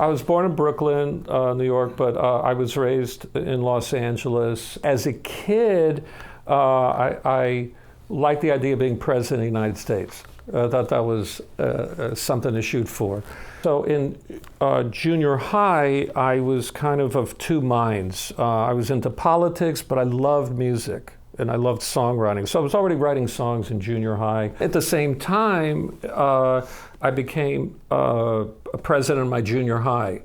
I was born in Brooklyn, New York, but I was raised in Los Angeles. As a kid, I liked the idea of being president of the United States. I thought that was something to shoot for. So in junior high, I was kind of two minds. I was into politics, but I loved music. And I loved songwriting. So I was already writing songs in junior high. At the same time, I became a president of my junior high.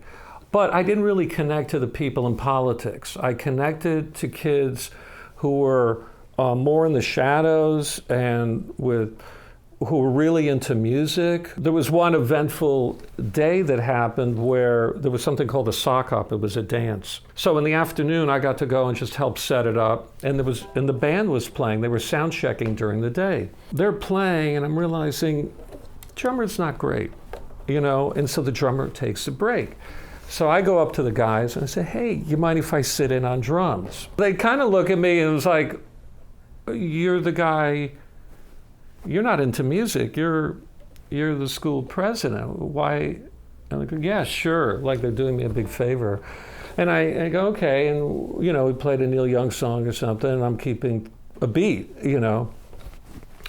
But I didn't really connect to the people in politics. I connected to kids who were more in the shadows and who were really into music. There was one eventful day that happened where there was something called a sock hop. It was a dance. So in the afternoon, I got to go and just help set it up. And the band was playing. They were sound checking during the day. They're playing, and I'm realizing, drummer's not great, you know? And so the drummer takes a break. So I go up to the guys and I say, hey, you mind if I sit in on drums? They kind of look at me and it was like, you're the guy. You're not into music. You're the school president. Why? And I go, yeah, sure. Like they're doing me a big favor. And I go, okay. And, you know, we played a Neil Young song or something, and I'm keeping a beat, you know.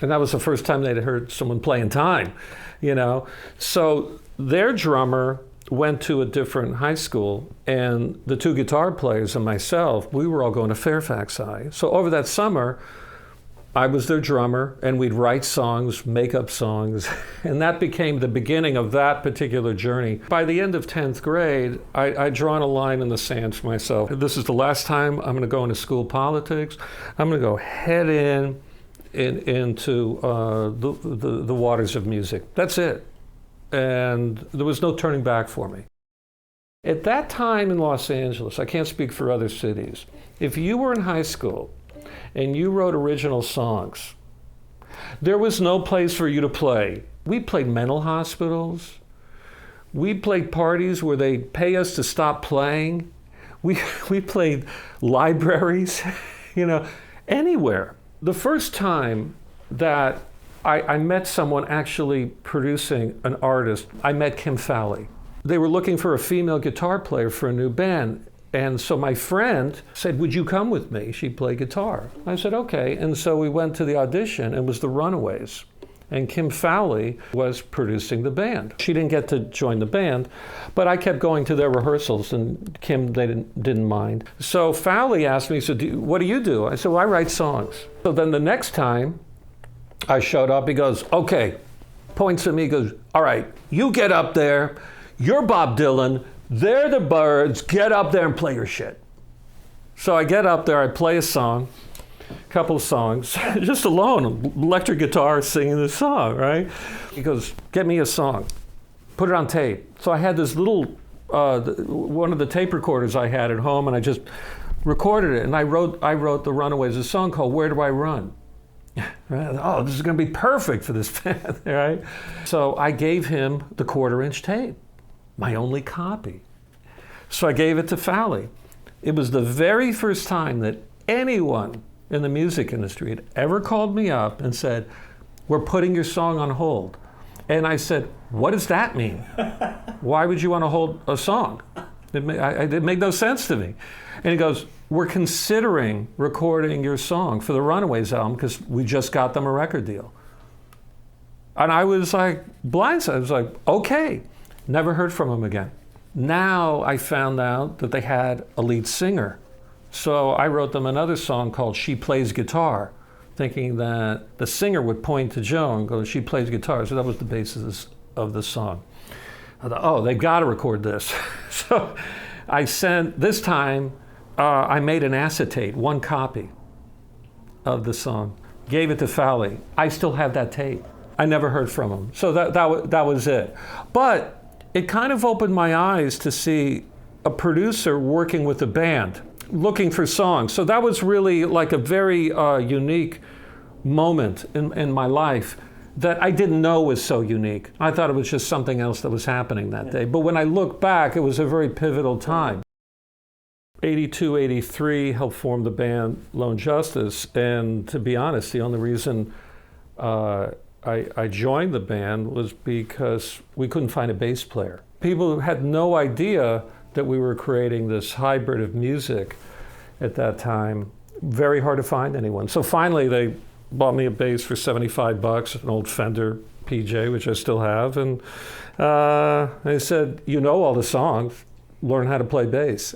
And that was the first time they'd heard someone play in time, you know. So their drummer went to a different high school, and the two guitar players and myself, we were all going to Fairfax High. So over that summer, I was their drummer, and we'd write songs, make up songs, and that became the beginning of that particular journey. By the end of 10th grade, I'd drawn a line in the sand for myself. This is the last time I'm going to go into school politics. I'm going to go head into the waters of music. That's it. And there was no turning back for me. At that time in Los Angeles, I can't speak for other cities, if you were in high school and you wrote original songs, there was no place for you to play. We played mental hospitals. We played parties where they'd pay us to stop playing. We played libraries, you know, anywhere. The first time that I met someone actually producing an artist, I met Kim Fowley. They were looking for a female guitar player for a new band. And so my friend said, would you come with me? She'd play guitar. I said, okay. And so we went to the audition. It was the Runaways. And Kim Fowley was producing the band. She didn't get to join the band, but I kept going to their rehearsals, and Kim, they didn't mind. So Fowley asked me, he said, what do you do? I said, well, I write songs. So then the next time I showed up, he goes, okay, points at me, goes, all right, you get up there, you're Bob Dylan, they're the Birds, get up there and play your shit. So I get up there, I play a song, a couple of songs, just alone, electric guitar singing the song, right? He goes, get me a song, put it on tape. So I had this little, one of the tape recorders I had at home, and I just recorded it, and I wrote the Runaways, a song called Where Do I Run? Right? Oh, this is gonna be perfect for this band, right? So I gave him the 1/4-inch tape, my only copy. So I gave it to Fowley. It was the very first time that anyone in the music industry had ever called me up and said, we're putting your song on hold. And I said, what does that mean? Why would you want to hold a song? It made no sense to me. And he goes, we're considering recording your song for the Runaways album because we just got them a record deal. And I was like blindsided. I was like, okay. Never heard from him again. Now I found out that they had a lead singer. So I wrote them another song called She Plays Guitar, thinking that the singer would point to Joe and go, she plays guitar. So that was the basis of the song. I thought, oh, they've got to record this. So I sent, this time, I made an acetate, one copy of the song, gave it to Fowley. I still have that tape. I never heard from him. So that was it. But it kind of opened my eyes to see a producer working with a band, looking for songs. So that was really like a very unique moment in my life that I didn't know was so unique. I thought it was just something else that was happening that day. But when I look back, it was a very pivotal time. 82, 83 helped form the band Lone Justice. And to be honest, the only reason I joined the band was because we couldn't find a bass player. People had no idea that we were creating this hybrid of music at that time. Very hard to find anyone. So finally they bought me a bass for $75, an old Fender PJ, which I still have. And they said, you know all the songs, learn how to play bass.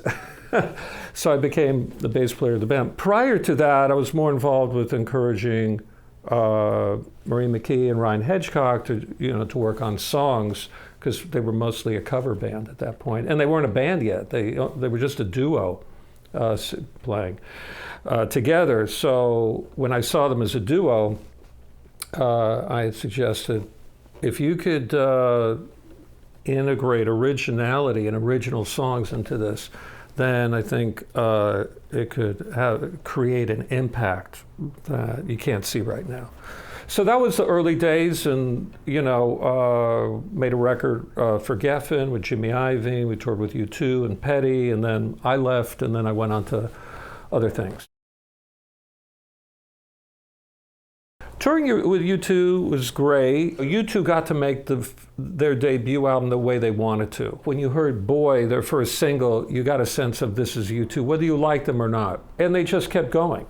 So I became the bass player of the band. Prior to that, I was more involved with encouraging Marie McKee and Ryan Hedgecock to work on songs, because they were mostly a cover band at that point. And they weren't a band yet. They were just a duo playing together. So when I saw them as a duo, I had suggested, if you could integrate originality and original songs into this, then I think it could create an impact that you can't see right now. So that was the early days, and made a record for Geffen with Jimmy Iovine. We toured with U2 and Petty, and then I left, and then I went on to other things. Touring with U2 was great. U2 got to make their debut album the way they wanted to. When you heard Boy, their first single, you got a sense of this is U2, whether you liked them or not. And they just kept going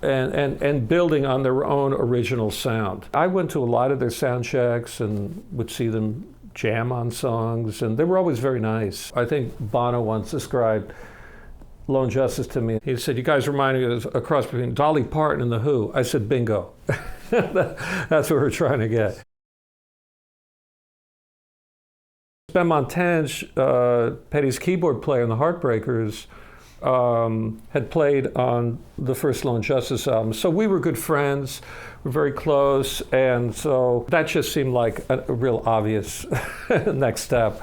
and building on their own original sound. I went to a lot of their sound checks and would see them jam on songs, and they were always very nice. I think Bono once described Lone Justice to me. He said, you guys remind me of a cross between Dolly Parton and The Who. I said, bingo. That's what we're trying to get. Ben Montange, Petty's keyboard player in the Heartbreakers, had played on the first Lone Justice album. So we were good friends, we're very close, and so that just seemed like a real obvious next step.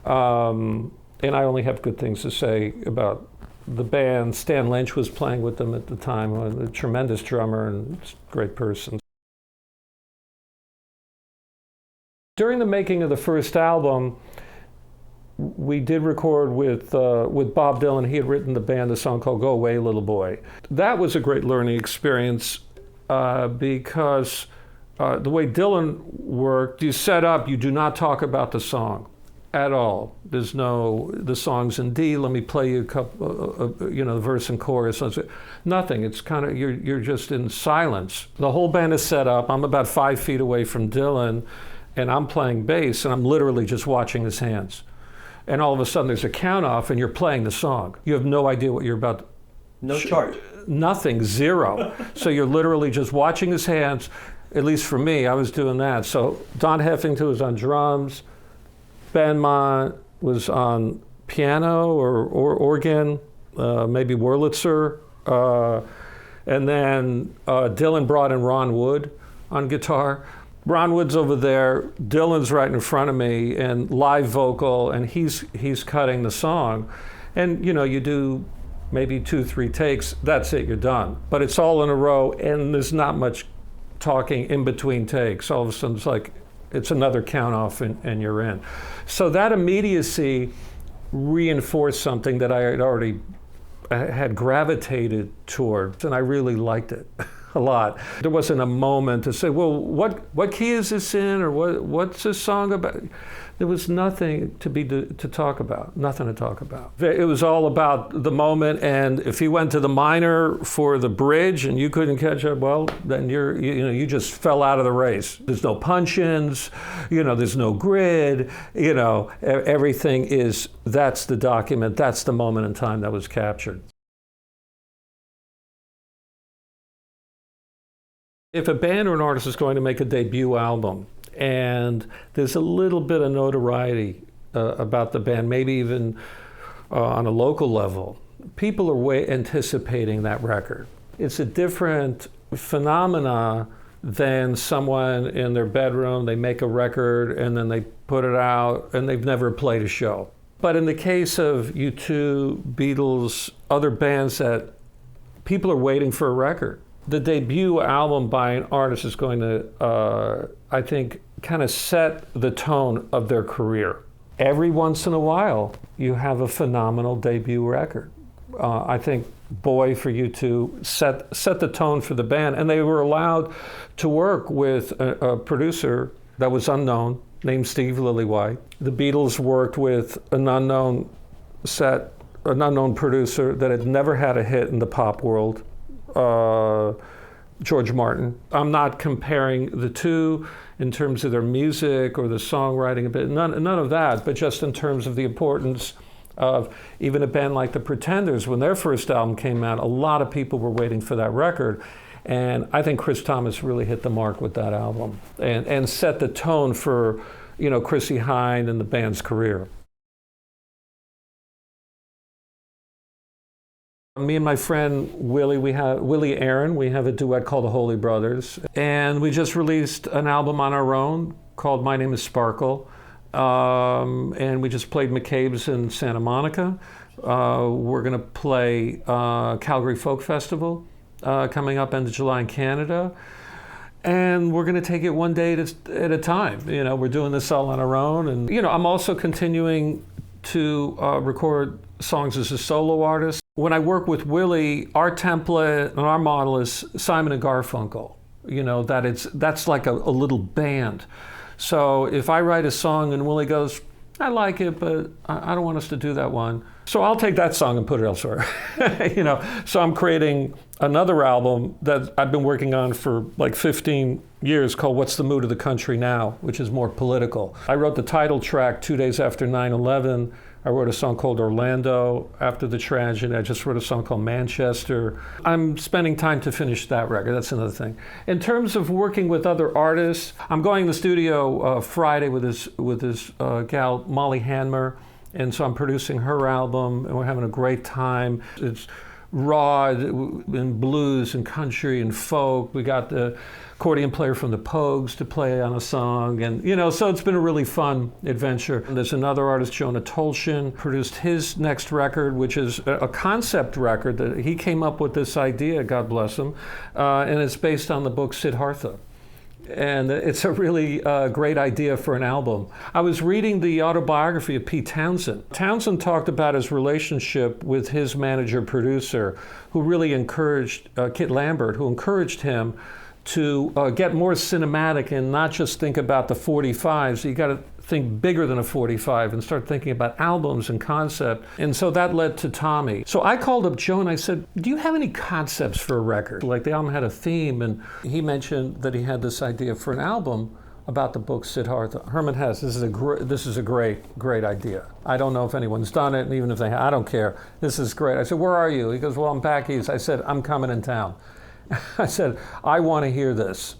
And I only have good things to say about the band. Stan Lynch was playing with them at the time, a tremendous drummer and great person. During the making of the first album, we did record with Bob Dylan. He had written the band a song called Go Away, Little Boy. That was a great learning experience because the way Dylan worked, you set up, you do not talk about the song at all. There's no, the song's in D, let me play you a couple, the verse and chorus. Nothing, it's kind of, you're just in silence. The whole band is set up. I'm about 5 feet away from Dylan, and I'm playing bass, and I'm literally just watching his hands. And all of a sudden there's a count off, and you're playing the song. You have no idea what you're about to... No chart. Nothing, zero. So you're literally just watching his hands. At least for me, I was doing that. So Don Heffington was on drums, Ben Mont was on piano or organ, maybe Wurlitzer, and then Dylan brought in Ron Wood on guitar. Ron Wood's over there, Dylan's right in front of me, and live vocal, and he's cutting the song. And you do maybe 2-3 takes, that's it, you're done. But it's all in a row, and there's not much talking in between takes. All of a sudden it's like, it's another count off and you're in. So that immediacy reinforced something that I had already had gravitated towards, and I really liked it a lot. There wasn't a moment to say, well, what key is this in, or what's this song about? There was nothing to talk about, nothing to talk about. It was all about the moment, and if you went to the minor for the bridge and you couldn't catch up, well, then you just fell out of the race. There's no punch-ins, there's no grid, everything is, that's the document, that's the moment in time that was captured. If a band or an artist is going to make a debut album, and there's a little bit of notoriety about the band, maybe even on a local level, people are anticipating that record. It's a different phenomena than someone in their bedroom, they make a record and then they put it out and they've never played a show. But in the case of U2, Beatles, other bands that people are waiting for a record, the debut album by an artist is going to, I think, kind of set the tone of their career. Every once in a while, you have a phenomenal debut record. I think Boy for U2 set the tone for the band, and they were allowed to work with a producer that was unknown, named Steve Lillywhite. The Beatles worked with an unknown producer that had never had a hit in the pop world, George Martin. I'm not comparing the two in terms of their music or the songwriting, none of that, but just in terms of the importance of even a band like the Pretenders. When their first album came out, a lot of people were waiting for that record. And I think Chris Thomas really hit the mark with that album and set the tone for, Chrissie Hynde and the band's career. Me and my friend Willie Aaron, we have a duet called The Holy Brothers. And we just released an album on our own called My Name is Sparkle. And we just played McCabe's in Santa Monica. We're going to play Calgary Folk Festival coming up end of July in Canada. And we're going to take it one day at a time. We're doing this all on our own. And, I'm also continuing to record songs as a solo artist. When I work with Willie, our template and our model is Simon and Garfunkel. That's like a little band. So if I write a song and Willie goes, I like it, but I don't want us to do that one. So I'll take that song and put it elsewhere. So I'm creating another album that I've been working on for like 15 years called What's the Mood of the Country Now, which is more political. I wrote the title track 2 days after 9/11. I wrote a song called Orlando after the tragedy. I just wrote a song called Manchester. I'm spending time to finish that record. That's another thing. In terms of working with other artists, I'm going to the studio Friday with this gal, Molly Hanmer. And so I'm producing her album, and we're having a great time. It's raw in blues and country and folk. We got the accordion player from the Pogues to play on a song, and so it's been a really fun adventure. There's another artist, Jonah Tolshin, produced his next record, which is a concept record that he came up with this idea, God bless him, and it's based on the book Siddhartha. And it's a really great idea for an album. I was reading the autobiography of Pete Townsend. Townsend talked about his relationship with his manager-producer, who really encouraged, Kit Lambert, who encouraged him to get more cinematic and not just think about the 45s. You got to think bigger than a 45 and start thinking about albums and concept. And so that led to Tommy. So I called up Joe and I said, do you have any concepts for a record? Like the album had a theme, and he mentioned that he had this idea for an album about the book Siddhartha. Herman Hesse, this is a great idea. I don't know if anyone's done it, and even if they have, I don't care. This is great. I said, where are you? He goes, well, I'm back east. I said, I'm coming in town. I said, I want to hear this.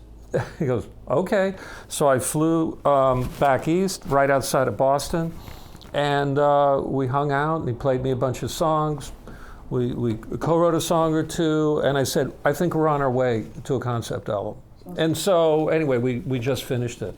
He goes, okay. So I flew back east, right outside of Boston, and we hung out, and he played me a bunch of songs. We co-wrote a song or two, and I said, I think we're on our way to a concept album. And so, anyway, we just finished it.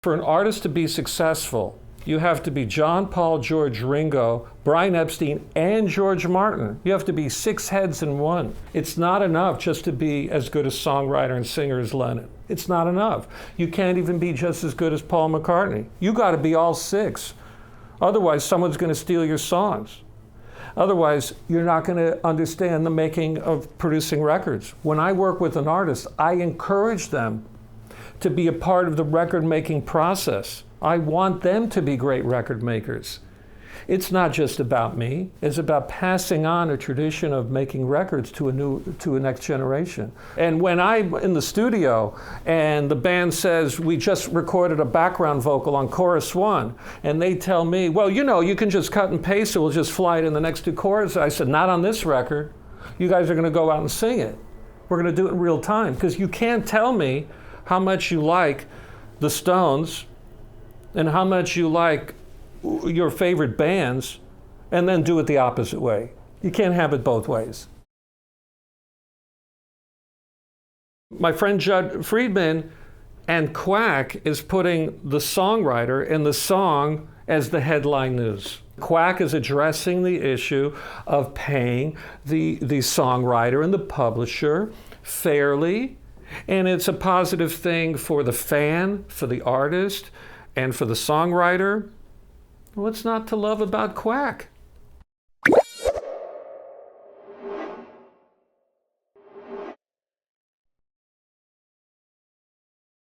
For an artist to be successful, you have to be John, Paul, George, Ringo, Brian Epstein, and George Martin. You have to be 6 heads in one. It's not enough just to be as good a songwriter and singer as Lennon. It's not enough. You can't even be just as good as Paul McCartney. You got to be all 6. Otherwise, someone's going to steal your songs. Otherwise, you're not going to understand the making of producing records. When I work with an artist, I encourage them to be a part of the record-making process. I want them to be great record makers. It's not just about me. It's about passing on a tradition of making records to a next generation. And when I'm in the studio and the band says, we just recorded a background vocal on chorus 1, and they tell me, well, you can just cut and paste it, we'll just fly it in the next 2 choruses. I said, not on this record. You guys are gonna go out and sing it. We're gonna do it in real time, because you can't tell me how much you like the Stones and how much you like your favorite bands, and then do it the opposite way. You can't have it both ways. My friend Judd Friedman and qWaqqchat is putting the songwriter and the song as the headline news. qWaqqchat is addressing the issue of paying the songwriter and the publisher fairly, and it's a positive thing for the fan, for the artist, and for the songwriter. What's not to love about qWaqqchat?